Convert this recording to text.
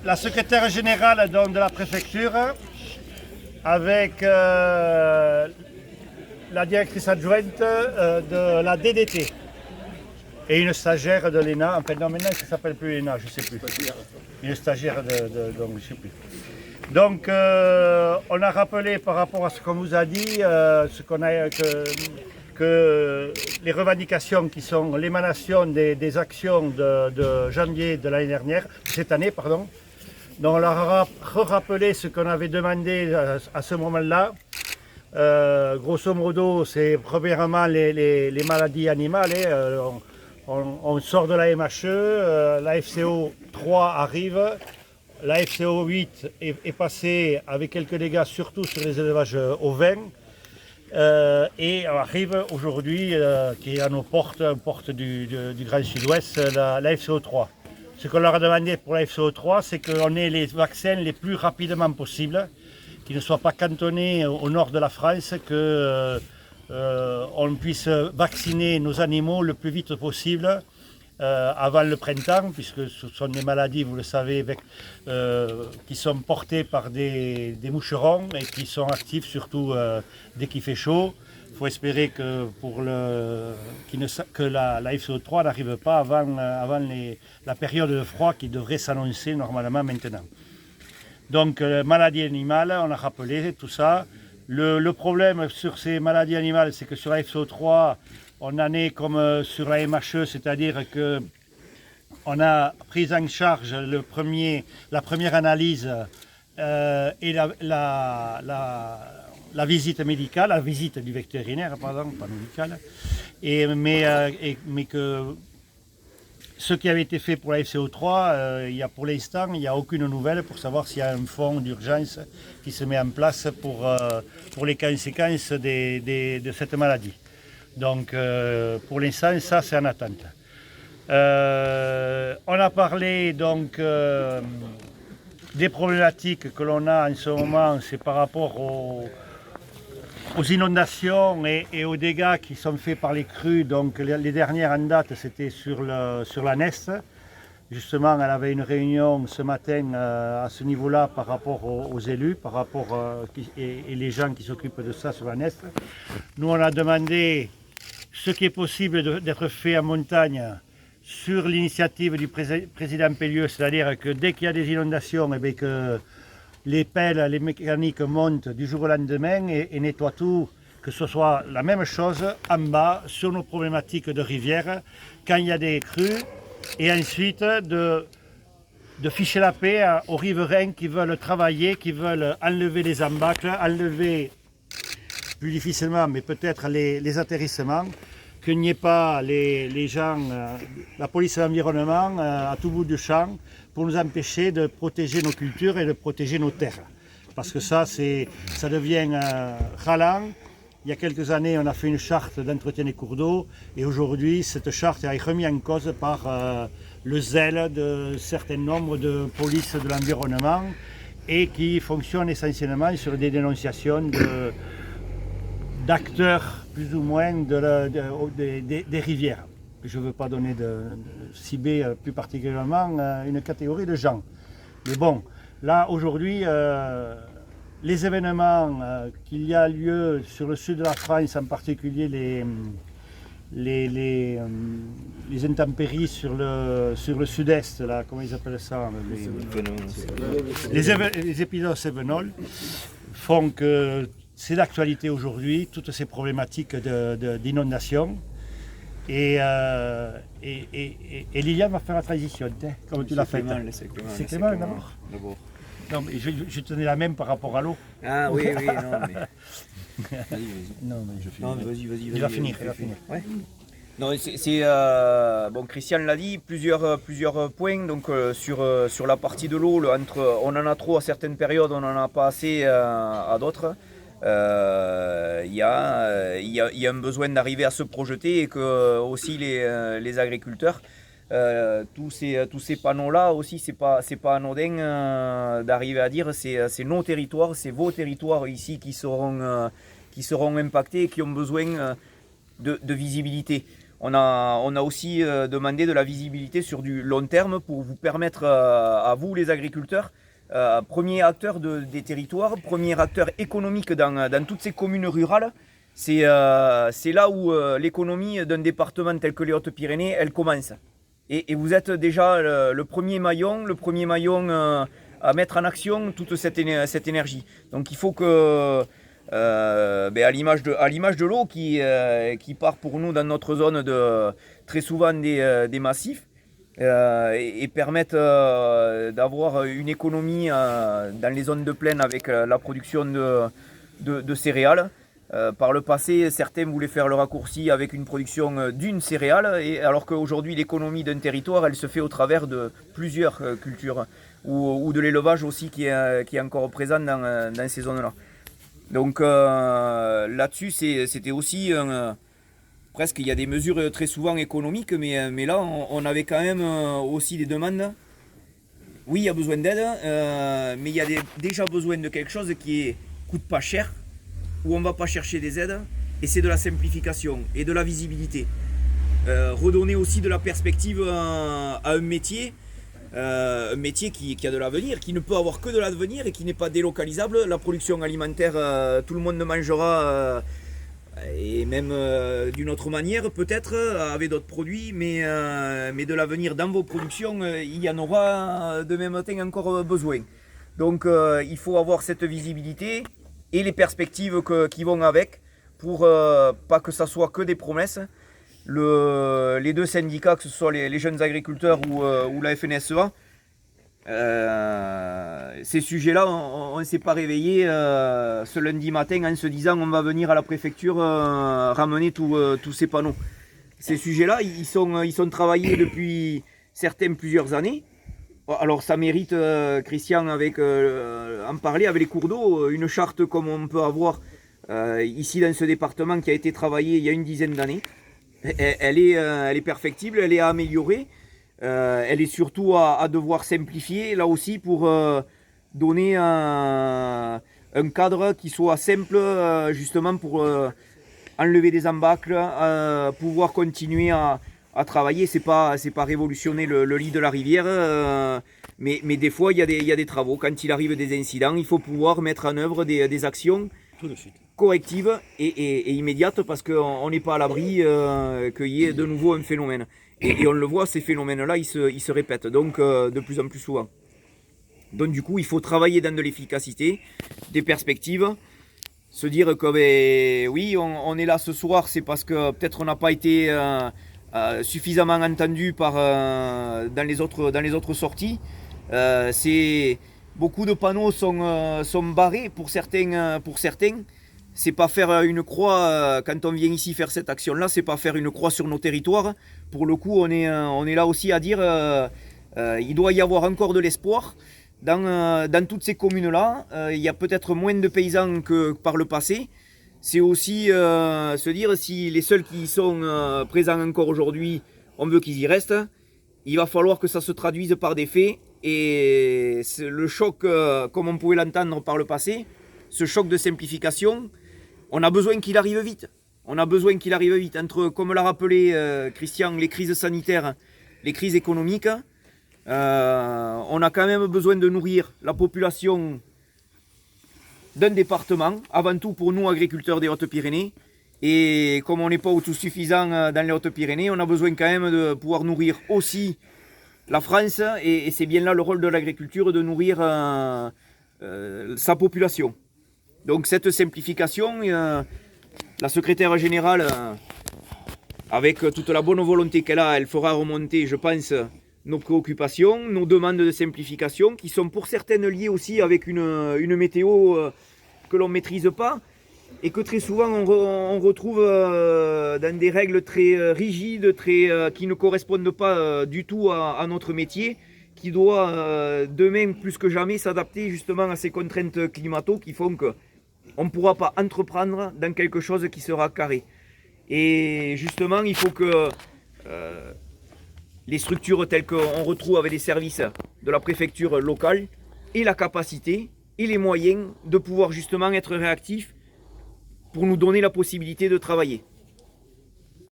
La secrétaire générale donc, de la préfecture avec la directrice adjointe de la DDT et une stagiaire de l'ENA, enfin non maintenant ça ne s'appelle plus l'ENA, je ne sais plus, une stagiaire donc je ne sais plus. Donc on a rappelé par rapport à ce qu'on vous a dit, que les revendications qui sont l'émanation des actions de janvier de l'année dernière, cette année pardon, donc on leur a rappelé ce qu'on avait demandé à ce moment-là. Grosso modo, c'est premièrement les maladies animales. On sort de la MHE, la FCO 3 arrive, la FCO 8 est passée avec quelques dégâts surtout sur les élevages ovins. Et arrive aujourd'hui, qui est à nos portes du Grand Sud-Ouest, la FCO 3. Ce qu'on leur a demandé pour la FCO 3, c'est qu'on ait les vaccins les plus rapidement possible, qu'ils ne soient pas cantonnés au nord de la France, qu'on puisse vacciner nos animaux le plus vite possible avant le printemps, puisque ce sont des maladies, vous le savez, qui sont portées par des moucherons et qui sont actifs surtout dès qu'il fait chaud. Il faut espérer que, la FCO 3 n'arrive pas avant la période de froid qui devrait s'annoncer normalement maintenant. Donc, maladies animales, on a rappelé tout ça. Le problème sur ces maladies animales, c'est que sur la FCO 3, on en est comme sur la MHE, c'est-à-dire qu'on a pris en charge la première analyse et la visite médicale, la visite du vétérinaire, pardon, pas médicale, mais que ce qui avait été fait pour la FCO3, pour l'instant, il n'y a aucune nouvelle pour savoir s'il y a un fonds d'urgence qui se met en place pour les conséquences de cette maladie. Donc, pour l'instant, ça, c'est en attente. On a parlé donc des problématiques que l'on a en ce moment, c'est par rapport aux inondations et aux dégâts qui sont faits par les crues. Donc les dernières en date, c'était sur la Neste. Justement, elle avait une réunion ce matin à ce niveau-là par rapport aux élus, et les gens qui s'occupent de ça sur la Neste. Nous, on a demandé ce qui est possible d'être fait en montagne sur l'initiative du président Pellieu, c'est-à-dire que dès qu'il y a des inondations, que les pelles, les mécaniques montent du jour au lendemain et nettoient tout, que ce soit la même chose en bas sur nos problématiques de rivière quand il y a des crues, et ensuite de ficher la paix aux riverains qui veulent travailler, qui veulent enlever les embâcles, enlever plus difficilement mais peut-être les atterrissements, qu'il n'y ait pas les gens, la police de l'environnement à tout bout du champ pour nous empêcher de protéger nos cultures et de protéger nos terres. Parce que ça devient ralent. Il y a quelques années, on a fait une charte d'entretien des cours d'eau et aujourd'hui, cette charte est remise en cause par le zèle de certains nombres de polices de l'environnement et qui fonctionne essentiellement sur des dénonciations d'acteurs plus ou moins des rivières. Je ne veux pas cibler plus particulièrement une catégorie de gens. Mais bon, là aujourd'hui, les événements qu'il y a lieu sur le sud de la France, en particulier les intempéries sur le sud-est, là, comment ils appellent ça, les épisodes sévenols, font que c'est d'actualité aujourd'hui, toutes ces problématiques d'inondation. Et Liliane va faire la transition, comme tu l'as fait. C'est Clément d'abord. Non, mais je tenais la même par rapport à l'eau. Ah oui, non, mais. Vas-y. Non, mais je finis. Non, mais vas-y. Il va finir. Ouais. Non, bon, Christian l'a dit, plusieurs points. Donc sur la partie de l'eau, on en a trop à certaines périodes, on n'en a pas assez à d'autres. Il y a un besoin d'arriver à se projeter et que aussi les agriculteurs, tous ces panneaux-là aussi, c'est pas anodin d'arriver à dire c'est nos territoires, c'est vos territoires ici qui seront impactés et qui ont besoin de visibilité. On a aussi demandé de la visibilité sur du long terme pour vous permettre à vous, les agriculteurs, premiers acteurs des territoires, premiers acteurs économiques dans toutes ces communes rurales. C'est là où l'économie d'un département tel que les Hautes-Pyrénées, elle commence. Et vous êtes déjà le premier maillon à mettre en action toute cette énergie. Donc il faut que, à l'image de l'eau qui part pour nous dans notre zone très souvent des massifs, et permettent d'avoir une économie dans les zones de plaine avec la production de céréales. Par le passé, certains voulaient faire le raccourci avec une production d'une céréale, alors qu'aujourd'hui l'économie d'un territoire, elle se fait au travers de plusieurs cultures, ou de l'élevage aussi qui est encore présent dans ces zones-là. Donc là-dessus, c'était aussi presque, il y a des mesures très souvent économiques, mais là, on avait quand même aussi des demandes. Oui, il y a besoin d'aide, mais il y a déjà besoin de quelque chose qui coûte pas cher, où on ne va pas chercher des aides, et c'est de la simplification et de la visibilité. Redonner aussi de la perspective à un métier qui a de l'avenir, qui ne peut avoir que de l'avenir et qui n'est pas délocalisable. La production alimentaire, tout le monde ne mangera, et même d'une autre manière peut-être, avec d'autres produits, mais de l'avenir dans vos productions, il y en aura demain matin encore besoin. Donc il faut avoir cette visibilité et les perspectives qui vont avec, pour pas que ça soit que des promesses. Les deux syndicats, que ce soit les jeunes agriculteurs ou la FNSEA, ces sujets-là, on ne s'est pas réveillé ce lundi matin en se disant on va venir à la préfecture ramener tous ces panneaux. Ces sujets-là, ils sont travaillés depuis plusieurs années. Alors ça mérite, Christian, en parler avec les cours d'eau, une charte comme on peut avoir ici dans ce département qui a été travaillée il y a une dizaine d'années. Elle est perfectible, elle est à améliorer, elle est surtout à devoir simplifier là aussi pour donner un cadre qui soit simple, justement pour enlever des embâcles, pouvoir continuer à travailler. C'est pas révolutionner le lit de la rivière, mais des fois il y a des travaux. Quand il arrive des incidents, il faut pouvoir mettre en œuvre des actions tout de suite correctives et immédiates, parce qu'on n'est pas à l'abri qu'il y ait de nouveau un phénomène. Et on le voit, ces phénomènes-là, ils se répètent donc de plus en plus souvent. Donc du coup, il faut travailler dans de l'efficacité, des perspectives, se dire que oui, on est là ce soir, c'est parce que peut-être on n'a pas été suffisamment entendu dans les autres sorties. Beaucoup de panneaux sont barrés pour certains. C'est pas faire une croix quand on vient ici faire cette action-là, c'est pas faire une croix sur nos territoires. Pour le coup, on est là aussi à dire il doit y avoir encore de l'espoir dans toutes ces communes-là. Il y a peut-être moins de paysans que par le passé. C'est aussi se dire, si les seuls qui sont présents encore aujourd'hui, on veut qu'ils y restent, il va falloir que ça se traduise par des faits. Et le choc, comme on pouvait l'entendre par le passé, ce choc de simplification, on a besoin qu'il arrive vite. Entre, comme l'a rappelé Christian, les crises sanitaires, les crises économiques, on a quand même besoin de nourrir la population d'un département, avant tout pour nous agriculteurs des Hautes-Pyrénées. Et comme on n'est pas autosuffisant dans les Hautes-Pyrénées, on a besoin quand même de pouvoir nourrir aussi la France, et c'est bien là le rôle de l'agriculture, de nourrir sa population. Donc cette simplification, la secrétaire générale, avec toute la bonne volonté qu'elle a, elle fera remonter, je pense, nos préoccupations, nos demandes de simplification, qui sont pour certaines liées aussi avec une météo que l'on ne maîtrise pas, et que très souvent on retrouve dans des règles très rigides, qui ne correspondent pas du tout à notre métier, qui doit demain plus que jamais s'adapter justement à ces contraintes climato qui font qu'on ne pourra pas entreprendre dans quelque chose qui sera carré. Et justement, il faut que les structures telles qu'on retrouve avec les services de la préfecture locale aient la capacité et les moyens de pouvoir justement être réactifs pour nous donner la possibilité de travailler.